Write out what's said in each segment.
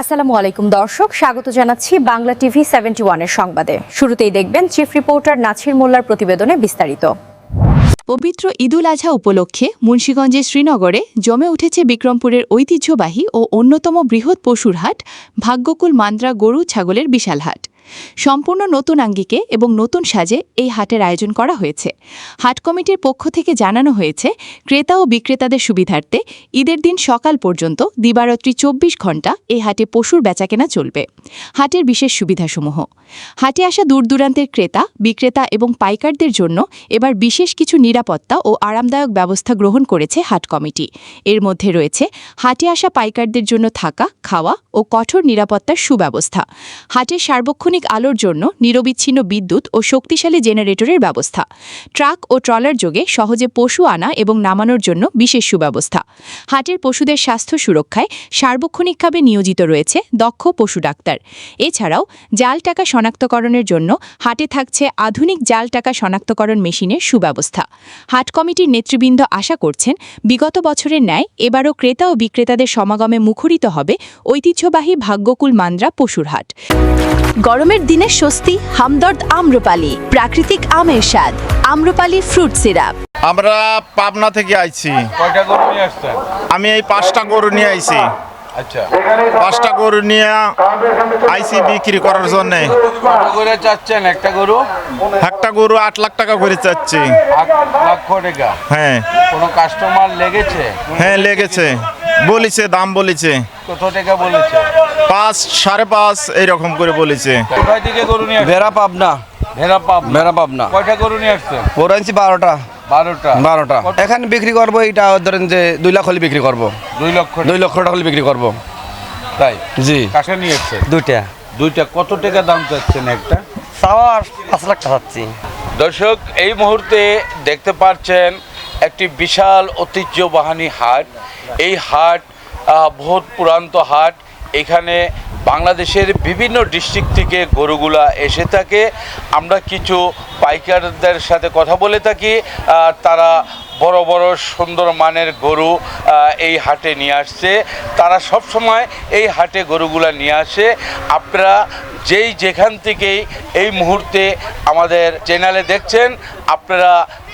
আসসালামু আলাইকুম দর্শক, স্বাগত জানাচ্ছি বাংলা টিভি 71 এর সংবাদে। শুরুতেই দেখবেন চিফ রিপোর্টার নাছির মোল্লার প্রতিবেদনে বিস্তারিত। পবিত্র ঈদুল আজহা উপলক্ষে মুন্সিগঞ্জের শ্রীনগরে জমে উঠেছে বিক্রমপুরের ঐতিহ্যবাহী ও অন্যতম বৃহৎ পশুর হাট ভাগ্যকুল মান্দ্রা গরু ছাগলের বিশাল হাট। সম্পূর্ণ নতুন আঙ্গিকে এবং নতুন সাজে এই হাটের আয়োজন করা হয়েছে। হাট কমিটির পক্ষ থেকে জানানো হয়েছে, ক্রেতা ও বিক্রেতাদের সুবিধার্থে ঈদের দিন সকাল পর্যন্ত দিবারাত্রি 24 ঘণ্টা এই হাটে পশুর বেচাকেনা চলবে। হাটের বিশেষ সুবিধাসমূহ: হাটে আসা দূরদূরান্তের ক্রেতা বিক্রেতা এবং পাইকারদের জন্য এবার বিশেষ কিছু নিরাপত্তা ও আরামদায়ক ব্যবস্থা গ্রহণ করেছে হাট কমিটি। এর মধ্যে রয়েছে হাটে আসা পাইকারদের জন্য থাকা, খাওয়া ও কঠোর নিরাপত্তার সুব্যবস্থা। হাটের সার্বক্ষণিক আলোর জন্য নিরবিচ্ছিন্ন বিদ্যুৎ ও শক্তিশালী জেনারেটরের ব্যবস্থা। ট্রাক ও ট্রলার যোগে সহজে পশু আনা এবং নামানোর জন্য বিশেষ সুব্যবস্থা। হাটের পশুদের স্বাস্থ্য সুরক্ষায় সার্বক্ষণিকভাবে নিয়োজিত রয়েছে দক্ষ পশু ডাক্তার। এছাড়াও জাল টাকা শনাক্তকরণের জন্য হাটে থাকছে আধুনিক জাল টাকা শনাক্তকরণ মেশিনের সুব্যবস্থা। হাট কমিটির নেতৃবৃন্দ আশা করছেন, বিগত বছরের ন্যায় এবারও ক্রেতা ও বিক্রেতাদের সমাগমে মুখরিত হবে ঐতিহ্যবাহী ভাগ্যকুল মান্দ্রা পশুর হাট। গরমের দিনে স্বস্তি হামদর্দ আম্রপালি, প্রাকৃতিক আমের স্বাদ, আম্রপালি ফ্রুট সিরাপ। আমরা পাবনা থেকে আইছি। কয়টা গরু নিয়ে আসছেন? আমি এই 5টা গরু নিয়ে আইছি। আচ্ছা, 5টা গরু নিয়ে আইছি বিক্রি করার জন্য। কত করে চাচ্ছেন একটা গরু? একটা গরু 8 লাখ টাকা করে চাচ্ছি। 8 লক্ষ টাকা। হ্যাঁ কোনো কাস্টমার লেগেছে? হ্যাঁ লেগেছে, বলেছে, দাম বলেছে কত টাকা বলেছে? 5, 5.5 এইরকম করে বলেছে। কোথায় থেকে গরু নিয়ে আসছেন? ভেড়া পাবনা। ভেড়া পাবনা। কয়টা গরু নিয়ে আসছেন? ওর আনছি 12টা। 12টা। এখানে বিক্রি করবো, এটা ধরেন যে 2 লাখ হলে বিক্রি করবো। 2 লক্ষ 2 লক্ষ টাকা হলে বিক্রি করবো। তাই? জি। কাকে নিয়ে আসছেন? 2টা। কত টাকা দাম চাচ্ছেন একটা? সাওয়ার 5 লাখ টাকা চাচ্ছি। দর্শক, এই মুহূর্তে দেখতে পাচ্ছেন একটি বিশাল ঐতিহ্যবাহী হাট। এই হাট বহুত পুরান্ত হাট। এখানে বাংলাদেশের বিভিন্ন ডিস্ট্রিক্ট থেকে গরুগুলা এসে থাকে। আমরা কিছু পাইকারদের সাথে কথা বলে থাকি, তারা বড় বড় সুন্দর মানের গরু এই হাটে নিয়ে আসছে। তারা সব সময় এই হাটে গরুগুলা নিয়ে আসে। আপনারা যেখান থেকেই এই মুহূর্তে আমাদের চ্যানেলে দেখছেন, আপনারা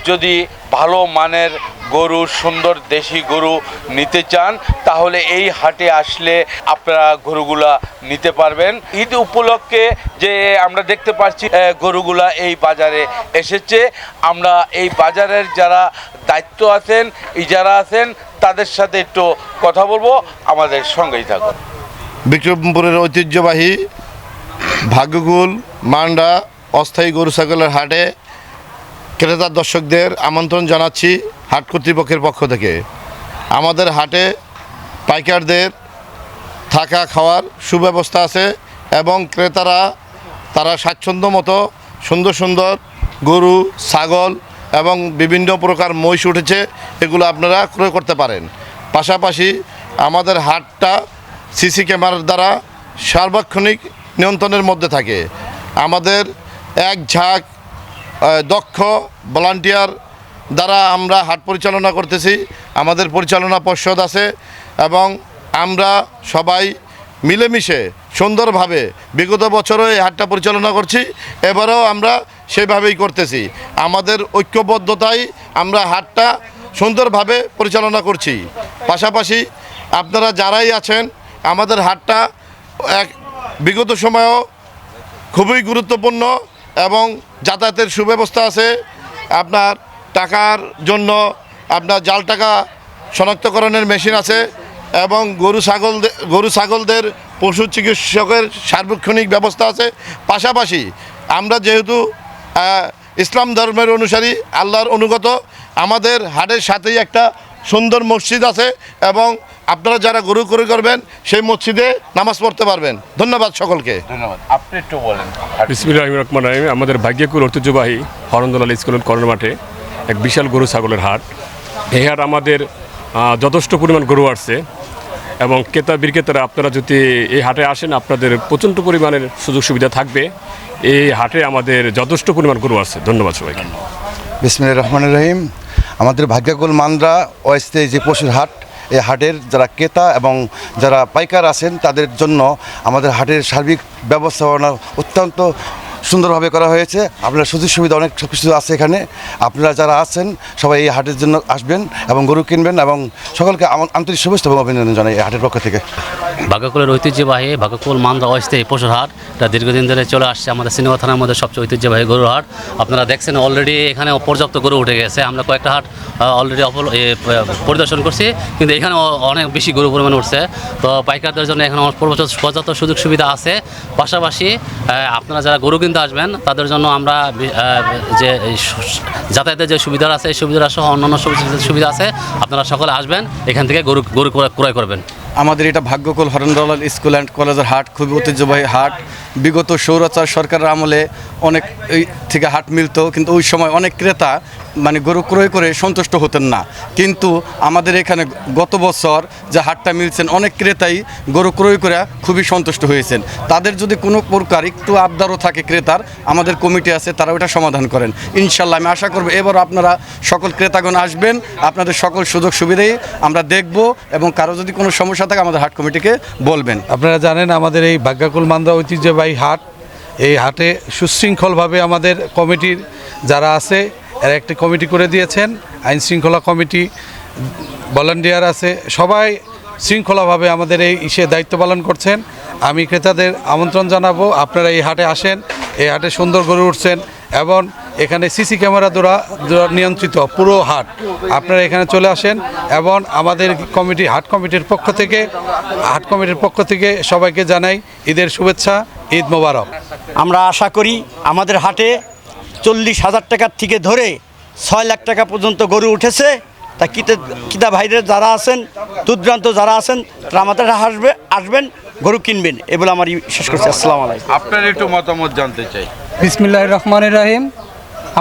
যদি ভালো মানের গরু, সুন্দর দেশি গরু নিতে চান, তাহলে এই হাটে আসলে আপনারা গরুগুলা নিতে পারবেন। ঈদ উপলক্ষে যে আমরা দেখতে পাচ্ছি গরুগুলা এই বাজারে এসেছে, আমরা এই বাজারের যারা দায়িত্ব আছেন, যারা আছেন, তাদের সাথে একটু কথা বলবো। আমাদের সঙ্গেই থাকুন। বিক্রমপুরের ঐতিহ্যবাহী ভাগ্যকুল মান্ডা অস্থায়ী গরু ছাগলের হাটে ক্রেতা দর্শকদের আমন্ত্রণ জানাচ্ছি হাট কর্তৃপক্ষের পক্ষ থেকে। আমাদের হাটে পাইকারদের থাকা খাওয়ার সুব্যবস্থা আছে এবং ক্রেতারা তারা স্বাচ্ছন্দ্য মতো সুন্দর সুন্দর গরু, ছাগল এবং বিভিন্ন প্রকার মহিষ উঠেছে, এগুলো আপনারা ক্রয় করতে পারেন। পাশাপাশি আমাদের হাটটা সিসি ক্যামেরার দ্বারা সার্বক্ষণিক নিয়ন্ত্রণের মধ্যে থাকে। আমাদের এক ঝাঁক দক্ষ ভলান্টিয়ার দ্বারা আমরা হাট পরিচালনা করতেছি। আমাদের পরিচালনা পর্ষদ আছে এবং আমরা সবাই মিলেমিশে সুন্দরভাবে বিগত বছরও এই হাটটা পরিচালনা করছি, এবারেও আমরা সেভাবেই করতেছি। আমাদের ঐক্যবদ্ধতায় আমরা হাটটা সুন্দরভাবে পরিচালনা করছি। পাশাপাশি আপনারা যারাই আছেন, আমাদের হাটটা বিগত সময়েও খুবই গুরুত্বপূর্ণ এবং যাতায়াতের সুব্যবস্থা আছে। আপনার টাকার জন্য আপনার জাল টাকা শনাক্তকরণের মেশিন আছে এবং গরু ছাগলদের পশু চিকিৎসকের সার্বক্ষণিক ব্যবস্থা আছে। পাশাপাশি আমরা যেহেতু ইসলাম ধর্মের অনুসারী, আল্লাহর অনুগত, আমাদের হাটের সাথেই একটা সুন্দর মসজিদ আছে এবং আপনারা যারা গরু ক্রয় করবেন সেই মসজিদে নামাজ পড়তে পারবেন। ধন্যবাদ সকলকে। ধন্যবাদ। আপনি একটু বলেন। বিসমিল্লাহির রহমানির রহিম। আমাদের ভাগ্যকুল ঐতিহ্যবাহী হরন্দলাল স্কুলের কর্নার মাঠে এক বিশাল গরু ছাগলের হাট। এই হাট আমাদের যথেষ্ট পরিমাণ গরু আসছে এবং ক্রেতা বিক্রেতারা আপনারা যদি এই হাটে আসেন, আপনাদের প্রচণ্ড পরিমাণের সুযোগ সুবিধা থাকবে। এই হাটে আমাদের যথেষ্ট পরিমাণ গরু আছে। ধন্যবাদ সবাইকে। বিসমিল্লাহির রহমানির রহিম। আমাদের ভাগ্যকুল মান্দ্রা অস্থায়ী যে পশুর হাট, এই হাটের যারা ক্রেতা এবং যারা পাইকার আছেন তাদের জন্য আমাদের হাটের সার্বিক ব্যবস্থাপনা অত্যন্ত সুন্দরভাবে করা হয়েছে। আপনার সুযোগ সুবিধা অনেক সব কিছু আছে এখানে। আপনারা যারা আছেন সবাই এই হাটের জন্য আসবেন এবং গরু কিনবেন, এবং সকলকে আন্তরিক শুভেচ্ছা এবং অভিনন্দন জানাই এই হাটের পক্ষ থেকে। ভাগ্যকুলের ঐতিহ্যবাহী ভাগ্যকুল মান্দা অস্থায়ী পশুর হাট, এটা দীর্ঘদিন ধরে চলে আসছে আমাদের সিনেমা থানার মধ্যে সবচেয়ে ঐতিহ্যবাহী গরুর হাট। আপনারা দেখছেন অলরেডি এখানে পর্যাপ্ত গরু উঠে গেছে। আমরা কয়েকটা হাট অলরেডি পরিদর্শন করছি, কিন্তু এখানে অনেক বেশি গরু পরিমাণ উঠছে। তো পাইকারদের জন্য এখানে পর্যাপ্ত সুযোগ সুবিধা আছে। পাশাপাশি আপনারা যারা গরু কিনতে আসবেন তাদের জন্য আমরা যে যাতায়াতের যে সুবিধা আছে এই সুবিধা সহ অন্যান্য সুবিধা আছে। আপনারা সকলে আসবেন, এখান থেকে গরু ক্রয় করবেন। আমাদের এটা ভাগ্যকুল হরেন্দ্রলাল স্কুল অ্যান্ড কলেজের হাট খুবই ঐতিহ্যবাহী হাট। বিগত স্বৈরাচার সরকারের আমলে অনেক এই থেকে হাট মিলতো, কিন্তু ওই সময় অনেক ক্রেতা মানে গরু ক্রয় করে সন্তুষ্ট হতেন না। কিন্তু আমাদের এখানে গত বছর যে হাটটা মিলছেন অনেক ক্রেতাই গরু ক্রয় করে খুবই সন্তুষ্ট হয়েছেন। তাদের যদি কোনো প্রকার একটু আবদারও থাকে ক্রেতার, আমাদের কমিটি আছে, তারা ওটা সমাধান করেন ইনশাল্লাহ। আমি আশা করব এবার আপনারা সকল ক্রেতাগণ আসবেন, আপনাদের সকল সুযোগ সুবিধাই আমরা দেখব, এবং কারো যদি কোনো সমস্যা থাকে আমাদের হাট কমিটিকে বলবেন। আপনারা জানেন আমাদের এই ভাগ্যকুল মান্দা ঐতিহ্যবাহী হাট, এই হাটে সুশৃঙ্খলভাবে আমাদের কমিটির যারা আছে এরা একটি কমিটি করে দিয়েছেন, আইন শৃঙ্খলা কমিটি, ভলান্টিয়ার আছে, সবাই শৃঙ্খলাভাবে আমাদের এই দায়িত্ব পালন করছেন। আমি ক্রেতাদের আমন্ত্রণ জানাবো আপনারা এই হাটে আসেন। এই হাটে সুন্দর গরু উঠছেন এবং এখানে সিসি ক্যামেরা দ্বারা নিয়ন্ত্রিত পুরো হাট। আপনারা এখানে চলে আসেন এবং আমাদের হাট কমিটির পক্ষ থেকে সবাইকে জানাই ঈদের শুভেচ্ছা, ঈদ মোবারক। আমরা আশা করি আমাদের হাটে 40,000 টাকার থেকে ধরে 6 লাখ টাকা পর্যন্ত গরু উঠেছে। তা কিতা ভাইদের যারা আছেন, দূরদূরান্ত যারা আছেন, তারা আমাদের আসবেন, গরু কিনবেন, এ বলে আমার শেষ করছি। আসসালামু আলাইকুম। আপনার একটু মতামত জানতে চাই। বিসমিল্লাহির রহমানির রহিম।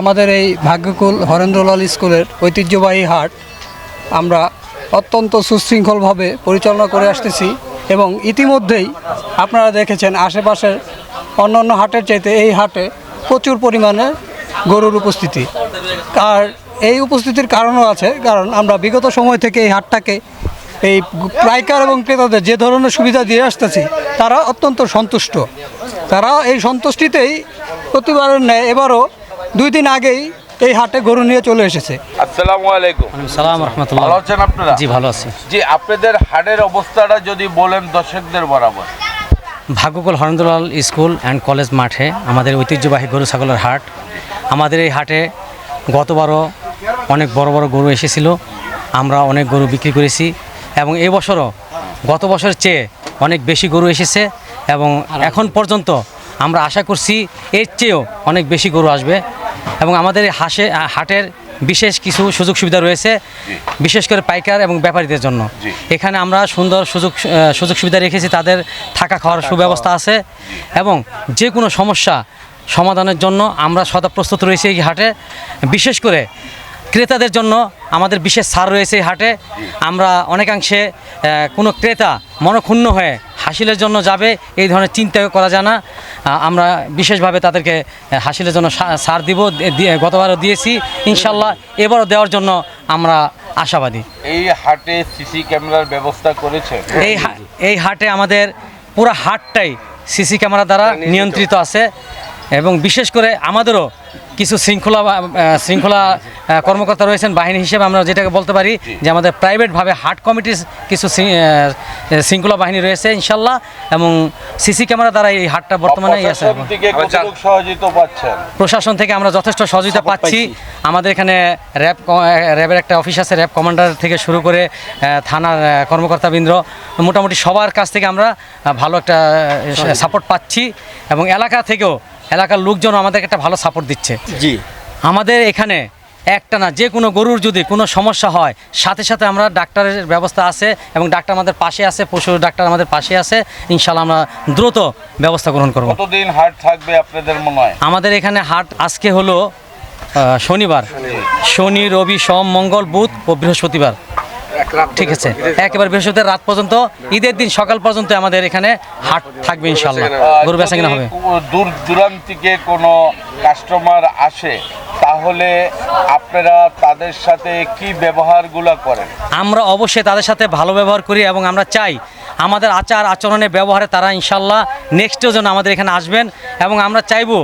আমাদের এই ভাগ্যকুল হরেন্দ্রলাল স্কুলের ঐতিহ্যবাহী হাট আমরা অত্যন্ত সুশৃঙ্খলভাবে পরিচালনা করে আসতেছি, এবং ইতিমধ্যেই আপনারা দেখেছেন আশেপাশের অন্যান্য হাটের চাইতে এই হাটে প্রচুর পরিমাণে গরুর উপস্থিতি। আর এই উপস্থিতির কারণও আছে, কারণ আমরা বিগত সময় থেকে এই হাটটাকে এই পাইকার এবং ক্রেতাদের যে ধরনের সুবিধা দিয়ে আসতেছি তারা অত্যন্ত সন্তুষ্ট। তারা এই সন্তুষ্টিতেই প্রতিবারের ন্যায় এবারও 2 দিন আগেই এই হাটে গরু নিয়ে চলে এসেছে। আসসালামু আলাইকুম। সালাম রহমতুল্লাহ। ভালো আছেন আপনারা? জি ভালো আছি। জি, আপনাদের হাটের অবস্থাটা যদি বলেন দর্শকদের বরাবর। ভাগ্যকুল হরেন্দ্রলাল স্কুল অ্যান্ড কলেজ মাঠে আমাদের ঐতিহ্যবাহী গরু ছাগলের হাট। আমাদের এই হাটে গতবারও অনেক বড় বড় গরু এসেছিল, আমরা অনেক গরু বিক্রি করেছি, এবং এই বছরও গত বছরের চেয়ে অনেক বেশি গরু এসেছে, এবং এখন পর্যন্ত আমরা আশা করছি এর চেয়েও অনেক বেশি গরু আসবে। এবং আমাদের এই হাটের বিশেষ কিছু সুযোগ সুবিধা রয়েছে, বিশেষ করে পাইকার এবং ব্যাপারীদের জন্য। এখানে আমরা সুন্দর সুযোগ সুবিধা রেখেছি, তাদের থাকা খাওয়ার সুব্যবস্থা আছে, এবং যে কোনো সমস্যা সমাধানের জন্য আমরা সদা প্রস্তুত রয়েছি এই হাটে। বিশেষ করে ক্রেতাদের জন্য আমাদের বিশেষ ছাড় রয়েছে এই হাটে। আমরা অনেকাংশে কোনো ক্রেতা মনক্ষুণ্ণ হয়ে হাসিলের জন্য যাবে এই ধরনের চিন্তা করা যায় না। আমরা বিশেষভাবে তাদেরকে হাসিলের জন্য ছাড় দিব, গতবারও দিয়েছি, ইনশাল্লাহ এবারও দেওয়ার জন্য আমরা আশাবাদী। এই হাটে সিসি ক্যামেরার ব্যবস্থা করেছে? এই হাটে আমাদের পুরো হাটটাই সিসি ক্যামেরা দ্বারা নিয়ন্ত্রিত আছে, এবং বিশেষ করে আমাদেরও কিছু শৃঙ্খলা কর্মকর্তা রয়েছেন বাহিনী হিসেবে, আমরা যেটাকে বলতে পারি যে আমাদের প্রাইভেটভাবে হাট কমিটির কিছু শৃঙ্খলা বাহিনী রয়েছে ইনশাল্লাহ, এবং সিসি ক্যামেরা দ্বারা এই হাটটা বর্তমানে আছে। প্রশাসন থেকে আমরা যথেষ্ট সহযোগিতা পাচ্ছি। আমাদের এখানে র্যাবের একটা অফিস আছে, র্যাব কমান্ডার থেকে শুরু করে থানার কর্মকর্তাবৃন্দ, মোটামুটি সবার কাছ থেকে আমরা ভালো একটা সাপোর্ট পাচ্ছি, এবং এলাকার লোকজন আমাদেরকে একটা ভালো সাপোর্ট দিচ্ছে। জি, আমাদের এখানে একটা না, যে কোনো গরুর যদি কোনো সমস্যা হয় সাথে সাথে আমরা ডাক্তারের ব্যবস্থা আছে, এবং ডাক্তার আমাদের পাশে আছে, পশু ডাক্তার আমাদের পাশে আছে। ইনশাল্লাহ আমরা দ্রুত ব্যবস্থা গ্রহণ করব। কতদিন হাট থাকবে আপনাদের মনে হয়? আমাদের এখানে হাট আজকে হলো শনিবার, শনি, রবি, সোম, মঙ্গল, বুধ ও বৃহস্পতিবার। ঠিক আছে, একেবারে বৃহস্পতিবার রাত পর্যন্ত, ঈদের দিন সকাল পর্যন্ত আমাদের এখানে হাট থাকবে ইনশাল্লাহ, গরু বেচা কিনা হবে। দূর দূরান্ত থেকে কোনো কাস্টমার আসে, তাহলে আপনারা তাদের সাথে কি ব্যবহারগুলো করেন? আমরা অবশ্যই তাদের সাথে ভালো ব্যবহার করি এবং আমরা চাই আমাদের আচার আচরণে ব্যবহারে তারা ইনশাল্লাহ নেক্সটেও যেন আমাদের এখানে আসবেন। এবং আমরা চাইবো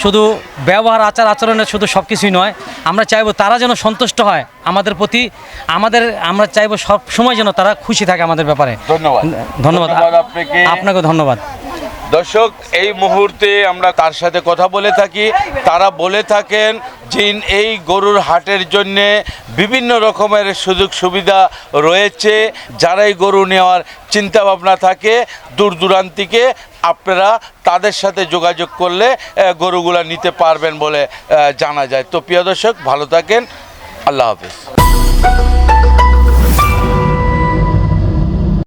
শুধু ব্যবহার আচার আচরণে শুধু সব কিছুই নয়, আমরা চাইবো তারা যেন সন্তুষ্ট হয় আমাদের প্রতি, আমরা চাইবো সব সময় যেন তারা খুশি থাকে আমাদের ব্যাপারে। ধন্যবাদ আপনাকে। আপনাকেও ধন্যবাদ। দর্শক, এই মুহূর্তে আমরা তার সাথে কথা বলে থাকি। তারা বলে থাকেন যে এই গরুর হাটের জন্যে বিভিন্ন রকমের সুযোগ সুবিধা রয়েছে। যারাই গরু নেওয়ার চিন্তা ভাবনা থাকে দূর দূরান্তিকে, আপনারা তাদের সাথে যোগাযোগ করলে গরুগুলা নিতে পারবেন বলে জানা যায়। তো প্রিয় দর্শক, ভালো থাকেন, আল্লাহ হাফেজ।